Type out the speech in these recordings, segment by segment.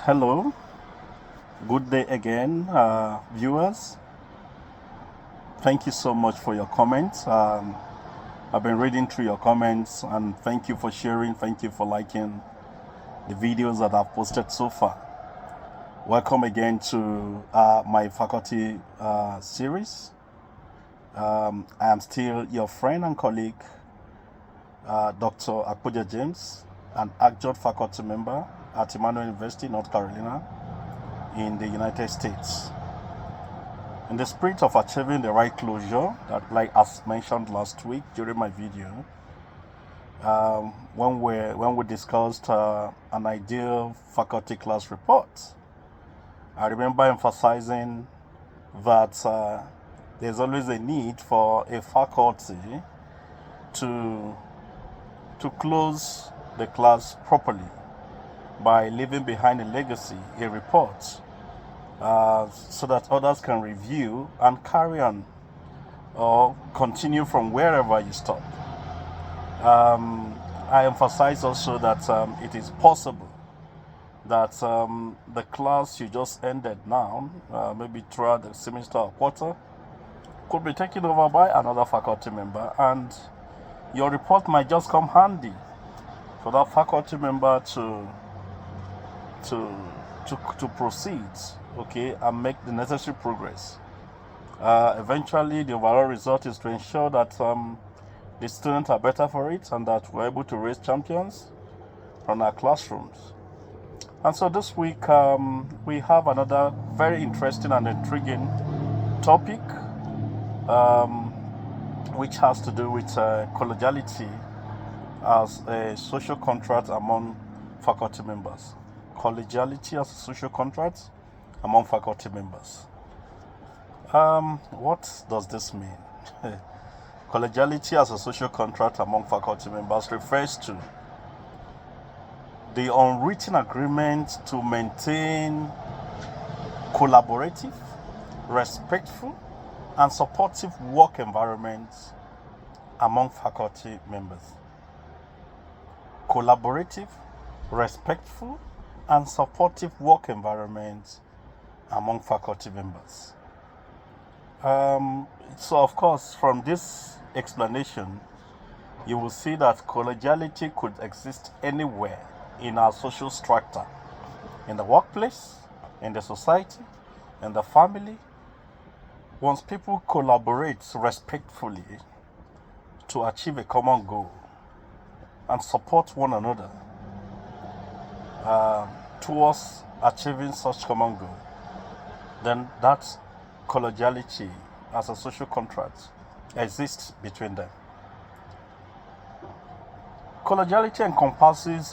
Hello, good day again, viewers. Thank you so much for your comments. I've been reading through your comments and thank you for sharing. Thank you for liking the videos that I've posted so far. Welcome again to my faculty series. I am still your friend and colleague, Dr. Akpoja James, an adjunct faculty member at Emmanuel University, North Carolina, in the United States. In the spirit of achieving the right closure, that, like as mentioned last week during my video, when we discussed an ideal faculty class report, I remember emphasizing that there's always a need for a faculty to close the class properly by leaving behind a legacy, a report, so that others can review and carry on or continue from wherever you stop. I emphasize also that it is possible that the class you just ended now, maybe throughout the semester or quarter, could be taken over by another faculty member, and your report might just come handy for that faculty member to proceed, okay, and make the necessary progress. Eventually, the overall result is to ensure that the students are better for it and that we're able to raise champions from our classrooms. And so this week, we have another very interesting and intriguing topic, which has to do with collegiality as a social contract among faculty members. Collegiality as a social contract among faculty members. What does this mean? Collegiality as a social contract among faculty members refers to the unwritten agreement to maintain collaborative, respectful, and supportive work environments among faculty members. Collaborative, respectful, and supportive work environments among faculty members. So of course, from this explanation, you will see that collegiality could exist anywhere in our social strata, in the workplace, in the society, in the family. Once people collaborate respectfully to achieve a common goal and support one another towards achieving such common goal, then that collegiality as a social contract exists between them. Collegiality encompasses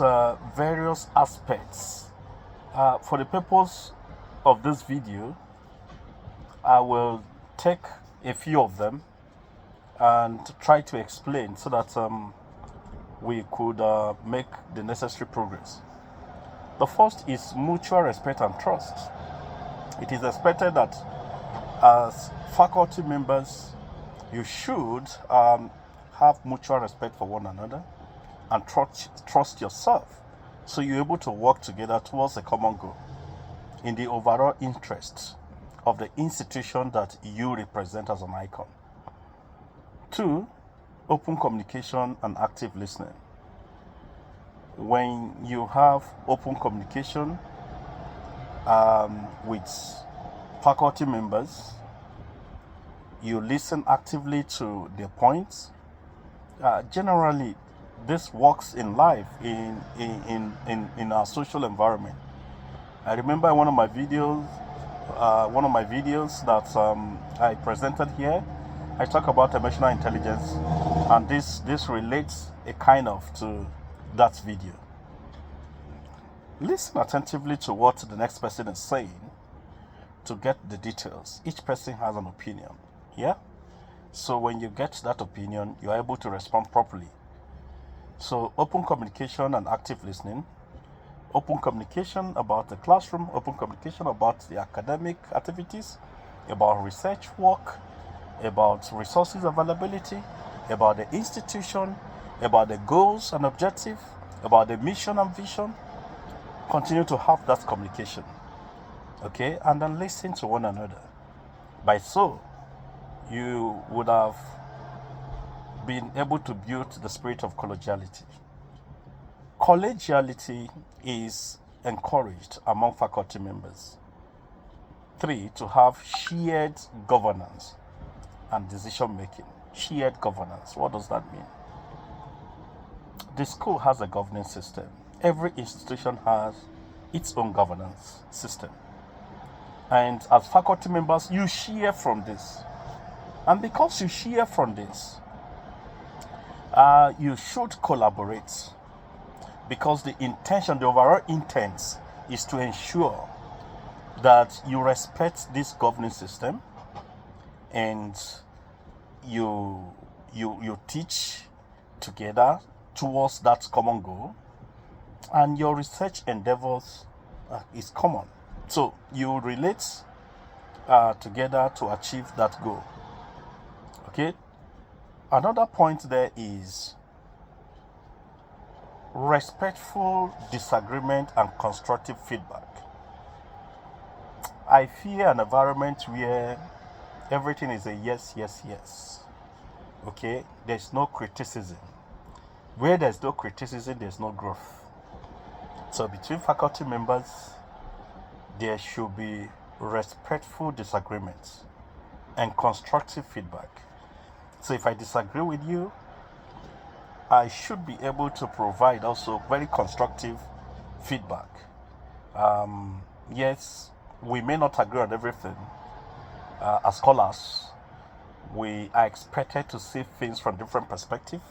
various aspects. For the purpose of this video, I will take a few of them and try to explain so that we could make the necessary progress. The first is mutual respect and trust. It is expected that as faculty members, you should have mutual respect for one another and trust yourself, so you're able to work together towards a common goal in the overall interests of the institution that you represent as an icon. 2, open communication and active listening. When you have open communication with faculty members, you listen actively to their points. Generally, this works in life, in our social environment. I remember one of my videos that I presented here, I talk about emotional intelligence, and this relates a kind of to that video. Listen attentively to what the next person is saying to get the details. Each person has an opinion, yeah? So when you get that opinion, you're able to respond properly. So open communication and active listening. Open communication about the classroom, open communication about the academic activities, about research work, about resources availability, about the institution, about the goals and objectives, about the mission and vision. continue to have that communication, okay, and then listen to one another. By so, you would have been able to build the spirit of collegiality. Collegiality is encouraged among faculty members. 3, to have shared governance and decision making. Shared governance. What does that mean? The school has a governing system. Every institution has its own governance system. And as faculty members, you share from this. And because you share from this, you should collaborate. Because the intention, the overall intent is to ensure that you respect this governing system and you teach together towards that common goal, and your research endeavors is common. So you relate together to achieve that goal. Okay. Another point there is respectful disagreement and constructive feedback. I fear an environment where everything is a yes, yes, yes. Okay, there's no criticism. Where there's no criticism, there's no growth. So between faculty members, there should be respectful disagreements and constructive feedback. So if I disagree with you, I should be able to provide also very constructive feedback. Yes, we may not agree on everything. As scholars, we are expected to see things from different perspectives.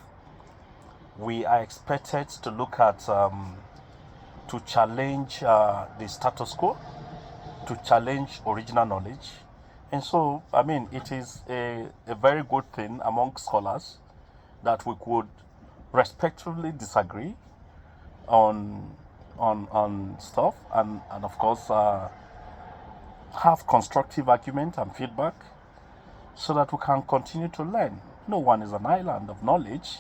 We are expected to look at, to challenge the status quo, to challenge original knowledge. And so, I mean, it is a very good thing among scholars that we could respectfully disagree on stuff, and of course have constructive argument and feedback so that we can continue to learn. No one is an island of knowledge,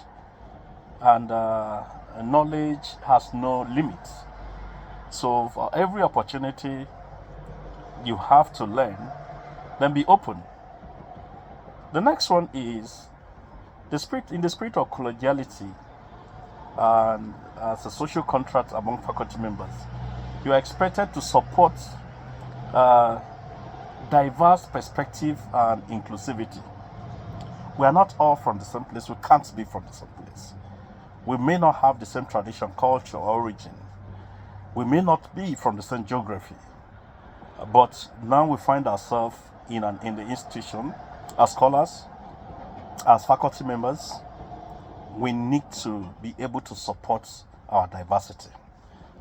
and knowledge has no limits. So for every opportunity you have to learn, then be open. The next one is in the spirit of collegiality and as a social contract among faculty members, you are expected to support diverse perspective and inclusivity. We are not all from the same place. We can't be from the same place. We may not have the same tradition, culture, or origin. We may not be from the same geography. But now we find ourselves in the institution as scholars, as faculty members. We need to be able to support our diversity,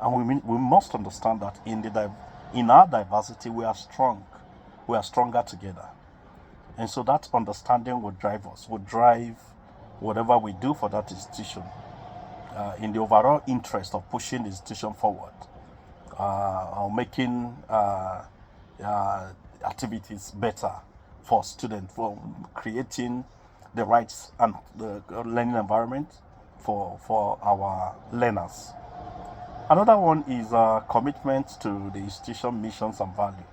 and we must understand that in our diversity we are strong. We are stronger together, and so that understanding will drive us. Will drive whatever we do for that institution, in the overall interest of pushing the institution forward, or making activities better for students, for creating the rights and the learning environment for our learners. Another one is commitment to the institution missions and value.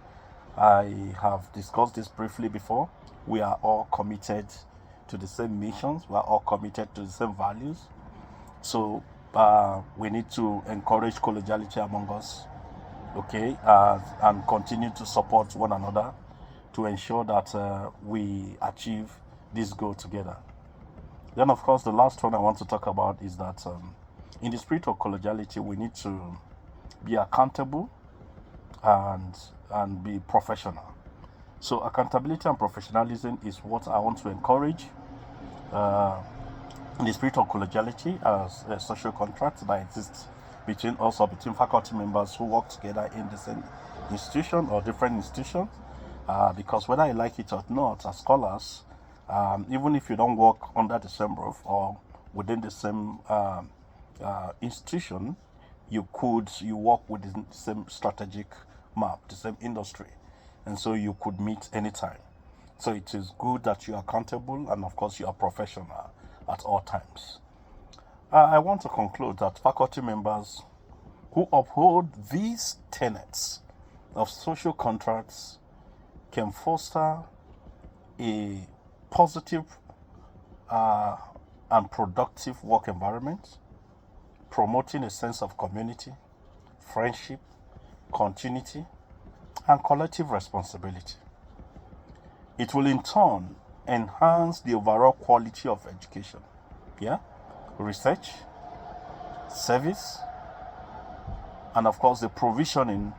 I have discussed this briefly before. We are all committed to the same missions. We are all committed to the same values. So we need to encourage collegiality among us, okay, and continue to support one another to ensure that we achieve this goal together. Then, of course, the last one I want to talk about is that in the spirit of collegiality, we need to be accountable and be professional. So accountability and professionalism is what I want to encourage in the spirit of collegiality as a social contract that exists between us, or between faculty members who work together in the same institution or different institutions. Because whether you like it or not, as scholars, even if you don't work under the same roof or within the same institution, you work with the same strategic map, the same industry, and so you could meet anytime. So it is good that you are accountable, and of course you are professional at all times. I want to conclude that faculty members who uphold these tenets of social contracts can foster a positive and productive work environment, promoting a sense of community, friendship, continuity, and collective responsibility. It will in turn enhance the overall quality of education, research, service, and of course the provisioning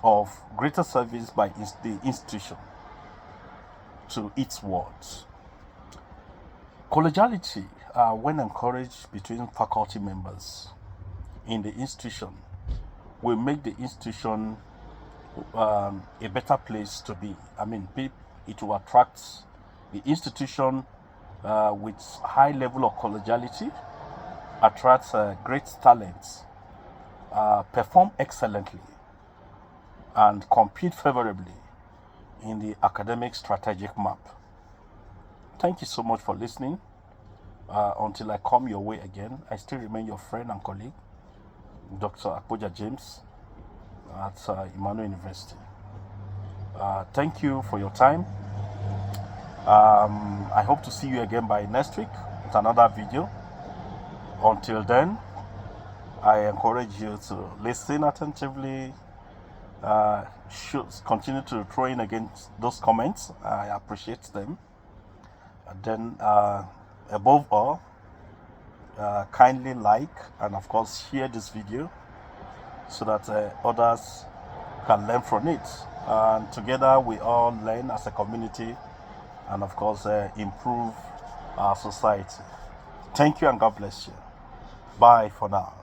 of greater service by the institution to its wards. Collegiality, when encouraged between faculty members in the institution, will make the institution a better place to be. It will attract the institution with high level of collegiality, attracts great talents, perform excellently, and compete favorably in the academic strategic map. Thank you so much for listening. Until I come your way again, I still remain your friend and colleague, Dr. Akpoja James at Emmanuel University. Thank you for your time. I hope to see you again by next week with another video. Until then, I encourage you to listen attentively. Should continue to throw in against those comments. I appreciate them. And then, above all, kindly like and of course share this video so that others can learn from it, and together we all learn as a community and of course improve our society. Thank you and God bless you. Bye for now.